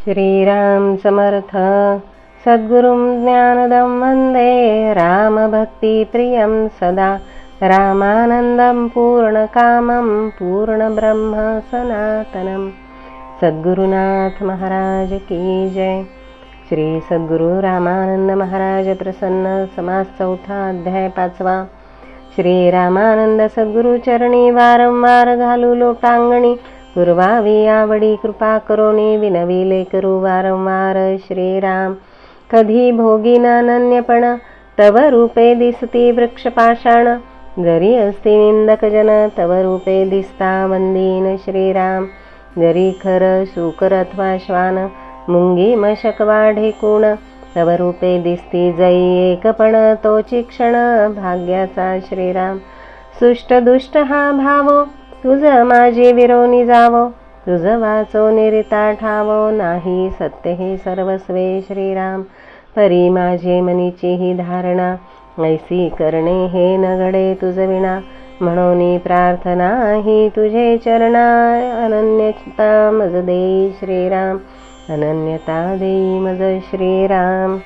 श्रीराम समर्थ सद्गुरुं ज्ञानदं वन्दे रामभक्तिप्रियं सदा रामानन्दं पूर्णकामं पूर्णब्रह्म सनातनं। सद्गुरुनाथ महाराज की जय। श्री सद्गुरु रामानंद महाराज प्रसन्न समास चौथा अध्याय 5. श्री रामानंद सद्गुरु चरणी वारंवार घालू लोटांगणी पूर्वावी आवडी कृपा करोनी विनविले करू वारंवार श्रीराम। कधी भोगी नानन्यपण तव रूपे दिसती वृक्षपाषाण जरी असती निंदक जन तव रूपे दिसता वंदीन श्रीराम। जरी खर शूकर अथवा श्वान मुंगी मशक वाढे कोण तव रूपे दिसती जई एकपण तोची क्षण भाग्याचा श्रीराम। सुष्ट दुष्ट हा भावो तुझ माझे विरोनी जावो तुझ वाचो निरिता ठावो नाही सत्य हे सर्वस्वे श्रीराम। परी माझे मनीची ही धारणा ऐसी करणे हे न घडे तुझ विना म्हणून प्रार्थना ही तुझे चरणा अनन्यता मज देई श्रीराम अनन्यता देई मज श्रीराम।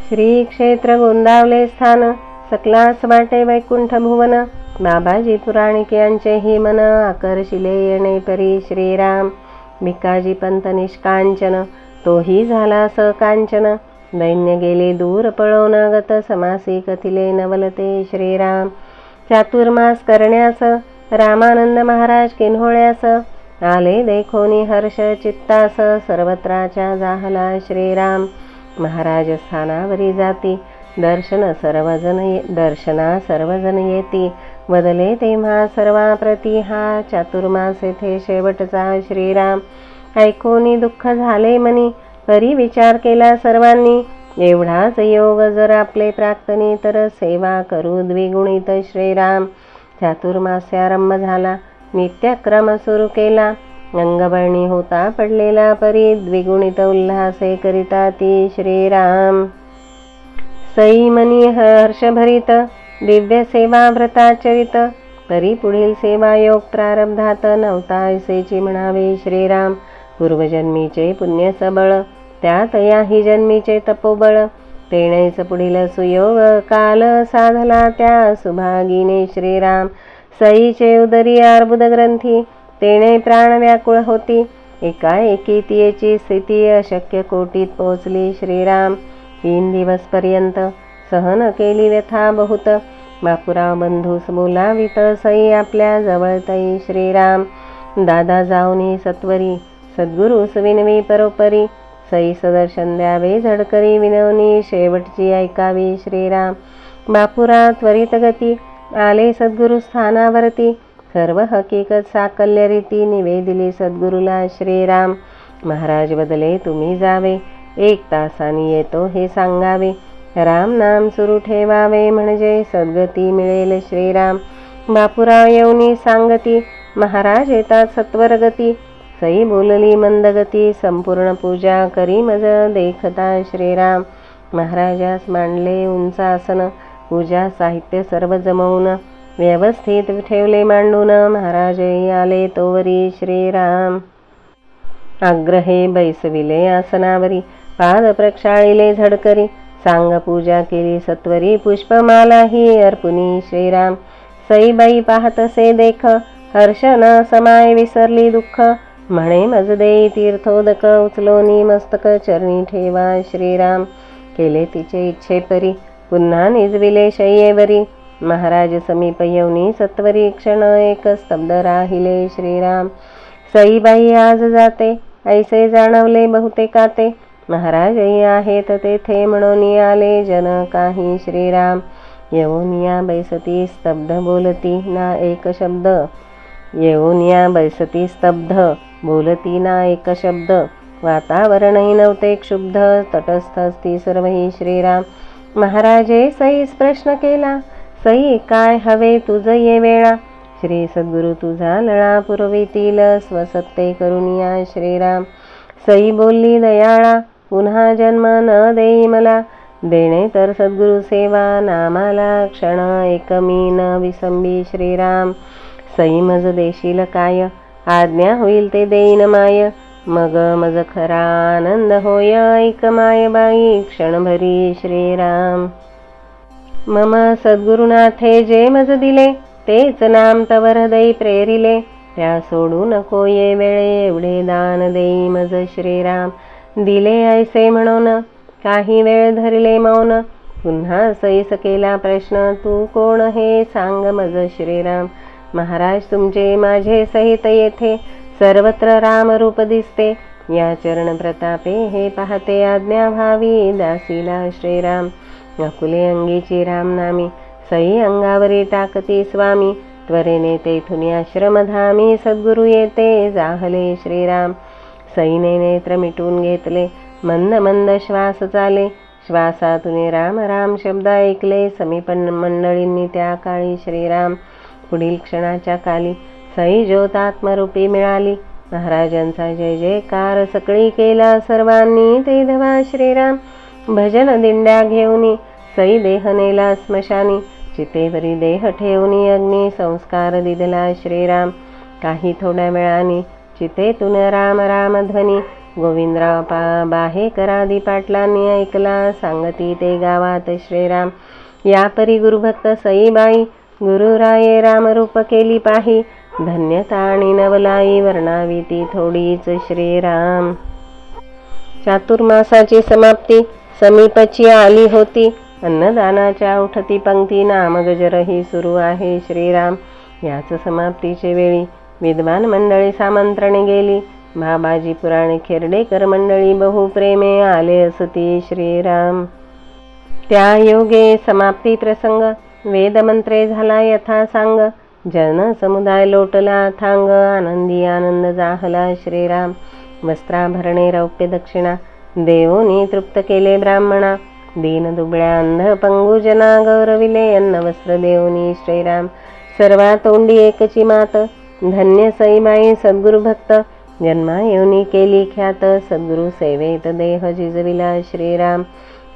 श्री क्षेत्र गोंदावले स्थान सकलास वाटे वैकुंठ भुवन बाबाजी पुराणिक यांचे ही मन आकर्षिले येणे परी श्रीराम। भिकाजी पंत निष्कांचन तोही झाला सकांचन दैन्य गेले दूर पळवून गत समासी कथिले नवलते श्रीराम। चातुर्मास करण्यास रामानंद महाराज किन्होळ्यास आले देखोनी हर्ष चित्तास सर्वत्राच्या जाहला श्रीराम। महाराज स्थानावरी जाती दर्शना सर्वजन येती बदले तेव्हा सर्वाप्रती हा चातुर्मास येथे शेवटचा श्रीराम। ऐकोनी दुःख झाले मनी परी विचार केला सर्वांनी एवढाच योग जर आपले प्राक्तनी तर सेवा करू द्विगुणित श्रीराम। चातुर्मास्यारंभ झाला नित्यक्रम सुरू केला अंगबळणी होता पडलेला परी द्विगुणित उल्हासे करिता ती श्रीराम। सई मनी हर्षभरित दिव्य सेवा व्रताचरित परी पुढील सेवायोग प्रारब्धात नव्हता ऐसेची म्हणावे श्रीराम। पूर्वजन्मीचे पुण्य सबळ त्यात याही जन्मीचे तपोबळ तेणेच पुढील सुयोग काल साधला त्या सुभागीने श्रीराम। सईचे उदरी अर्बुद ग्रंथी तेणे प्राण व्याकुळ होती एकाएकी तियेची स्थिती अशक्य कोटीत पोचली श्रीराम। 3 दिवस पर्यंत सहन केली व्यथा बहुत बापुराव बंधूस बोलावित सई आपल्या जवळतई श्रीराम। दादा जाऊनी सत्वरी सद्गुरुस विनवी परोपरी सई सदर्शन द्यावे झडकरी विनवणी शेवटची ऐकावी श्रीराम। बापुरा त्वरित गती आले सद्गुरु स्थानावरती सर्व हकीकत साकल्य रीती निवेदिली सद्गुरुला श्रीराम। महाराज बदले तुम्ही जावे 1 तासानी येतो हे सांगावे राम नाम सुरू ठेवावे म्हणजे सद्गती मिळेल श्रीराम। बापुराव येऊनी सांगती महाराज येतात सत्वरगती सई बोलली मंदगती संपूर्ण पूजा करी मज देखता श्रीराम। महाराजास मांडले उंच आसन पूजा साहित्य सर्व जमवून व्यवस्थित ठेवले मांडून महाराज आले तोवरी श्रीराम। आग्रहे बैसविले आसनावरी पाद प्रक्षाळिले झडकरी सांग पूजा केली सत्वरी पुष्पमाला ही अर्पुनी श्रीराम। सईबाई पाहतसे देख हर्ष न समाय विसरली दुःख म्हणे मज देई तीर्थोदक उचलोनी मस्तक चरणी ठेवा श्रीराम। केले तिचे इच्छे परी पुन्हा निजविले शय्येवरी महाराज समीप येऊनी सत्वरी क्षण एक स्तब्ध राहिले श्रीराम। सईबाई आज जाते ऐसे जाणवले बहुतेकाते महाराज आहेत तेथे म्हणून आले जन काही श्रीराम। येऊन या बैसती स्तब्ध बोलती ना एक शब्द येऊन या बैसती स्तब्ध बोलती ना एक शब्द वातावरणही नव्हते क्षुब्ध तटस्थ असती सर्वही श्रीराम। महाराजे सईस प्रश्न केला सई काय हवे तुझ ये वेळा श्री सद्गुरु तुझा लळा पुरवितील स्वसत्ते करून या श्रीराम। सई बोलली दयाळा पुन्हा जन्म न देई मला देणे तर सद्गुरु सेवा नामाला क्षण एकमी न विसंबी श्रीराम। सई मज देशील काय आज्ञा होईल ते देईन माय मग मज खरा आनंद होय ऐक मायबाई क्षणभरी श्रीराम. मम सद्गुरुनाथे जे मज दिले तेच नाम तव हृदय प्रेरिले. त्या सोडू नको ये वेळे एवढे दान देई मज श्रीराम. दिले ऐसे म्हणून काही वेळ धरले मौन. पुन्हा सैस केला प्रश्न तू कोण हे सांग मज श्रीराम. महाराज तुमचे माझे सहित येथे सर्वत्र राम रूप दिसते. या चरण प्रतापे हे पाहते आज्ञा व्हावी दासीला श्रीराम. अकुले अंगीची रामनामी सई अंगावरी टाकती स्वामी. त्वरेने तेथून आश्रमधामी सद्गुरु येते जाहले श्रीराम. सईने नेत्र मिटून घेतले मंद मंद श्वास चाले. श्वासातून राम राम शब्द ऐकले समीप मंडळींनी त्या काळी श्रीराम. पुढील क्षणाच्या काली सई ज्योत आत्मरूपी मिळाली. महाराजांचा जय जयकार सकळी केला सर्वांनी ते धवा श्रीराम. भजन दिंड्या घेऊनी सई देह नेला स्मशानी. चितेवरी देह ठेवूनी अग्नी संस्कार दिदला श्रीराम. काही थोड्या वेळाने चितेतून राम राम ध्वनी. गोविंदराव बाहेकरादी पाटलांनी ऐकला सांगती ते गावात श्रीराम. या परी गुरुभक्त सईबाई गुरुराये रामरूप केली पाही. धन्यता आणि नवलाई वर्णाविती थोडीच श्रीराम. चातुर्मासाची समाप्ती समीपची आली होती. अन्नदानाच्या उठती पंक्ती नामगजरही सुरू आहे श्रीराम. याच समाप्तीचे वेळी विद्वान मंडळी सामंत्रणे गेली. बाबाजी पुराणे खेर्डेकर मंडळी बहुप्रेमे आले असती श्रीराम. त्या योगे समाप्ती प्रसंग वेदमंत्रे झाला यथा सांग. जन समुदाय लोटला थांग आनंदी आनंद जाहला श्रीराम. वस्त्राभरणे रौप्य दक्षिणा देवोनी तृप्त केले ब्राह्मणा. दीन दुबळ्या अंध पंगुजना गौरविले अन्न वस्त्र देवनी श्रीराम. सर्वा तोंडी एकची मात धन्य सईबाई सद्गुरु भक्त. जन्मा येऊनी केली ख्यात सद्गुरु सेवेत देह जिजविला श्रीराम.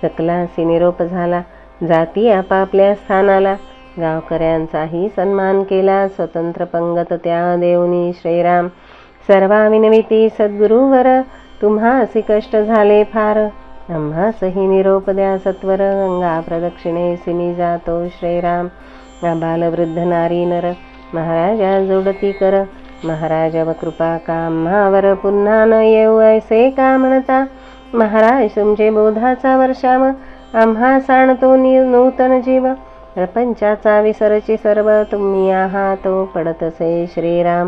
सकलासी निरोप झाला जाती आपापल्या स्थानाला. गावकऱ्यांचाही सन्मान केला स्वतंत्र पंगत त्या देवनी श्रीराम. सर्वा विनविती सद्गुरुवर तुम्हासी कष्ट झाले फार. आम्हासही निरोप द्या सत्वर गंगा प्रदक्षिणेसी मी जातो श्रीराम. आबाल वृद्ध नारी नर महाराजा जोडती कर. महाराजा व कृपा का आम्हावर पुन्हा न येऊ ऐसे का म्हणता. महाराज तुमचे बोधाचा वर्षाव आम्हा सांडतो नूतन जीव. प्रपंचाचा विसरची सर्व तुम्ही आहातो पडतसे श्रीराम.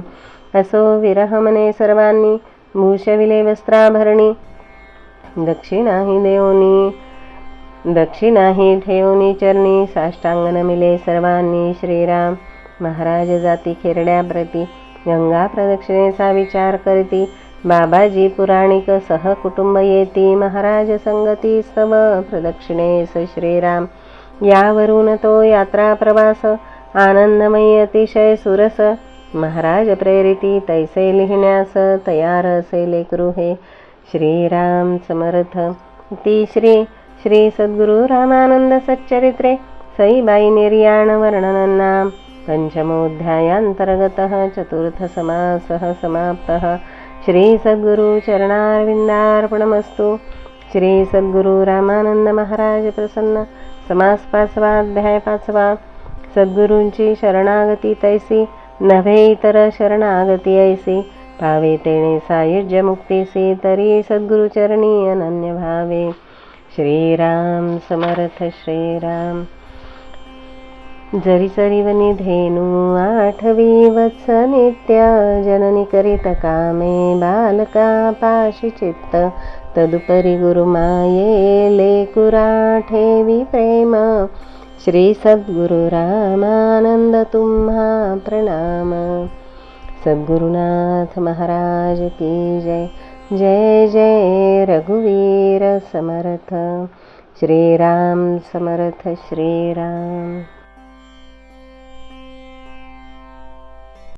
असो विरह मने सर्वांनी भूषविले वस्त्राभरणी. दक्षिणाही ठेवणी चरणी साष्टांगन मिले सर्वांनी श्रीराम. महाराज जाती खेरड्या प्रती गंगा प्रदक्षिणेचा विचार करती. बाबाजी पुराणिक सहकुटुंब येती महाराज संगती स्तव प्रदक्षिणेस श्रीराम. यावरून तो यात्रा प्रवास आनंदमयी अतिशय सुरस. महाराज प्रेरिती तैसे लिहिण्यास तयार असे लेकरू हे श्रीराम समर्थ. ती श्री सद्गुरु रामानंद सच्चरित्रे सईबाई निर्याण वर्णननाम पंचमोऽध्यायान्तर्गतः चतुर्थ समासः समाप्तः. श्री सद्गुरु चरणारविंदार्पणमस्तु. श्री सद्गुरु रामानंद महाराज प्रसन्न. समास 5वा अध्याय 5वा. सद्गुरूंची शरणागती तैसी नव्हे इतर शरणागती ऐसी. पावे तेणे सायुज्य मुक्तीसी तरी सद्गुरुचरणी अनन्य भावे. श्रीराम समर्थ श्रीराम. जरी चरिवनी धेनू 8वी वत्स नित्य जननी करीत कामे बालका पाशी चित्त. तदुपरी गुरुमाये लेकुरा ठेवी प्रेम. श्री सद्गुरु रामानंद तुम्हा प्रणाम. सद्गुरुनाथ महाराज की जय. जय जय रघुवीर समर्थ. श्रीराम समर्थ श्रीराम.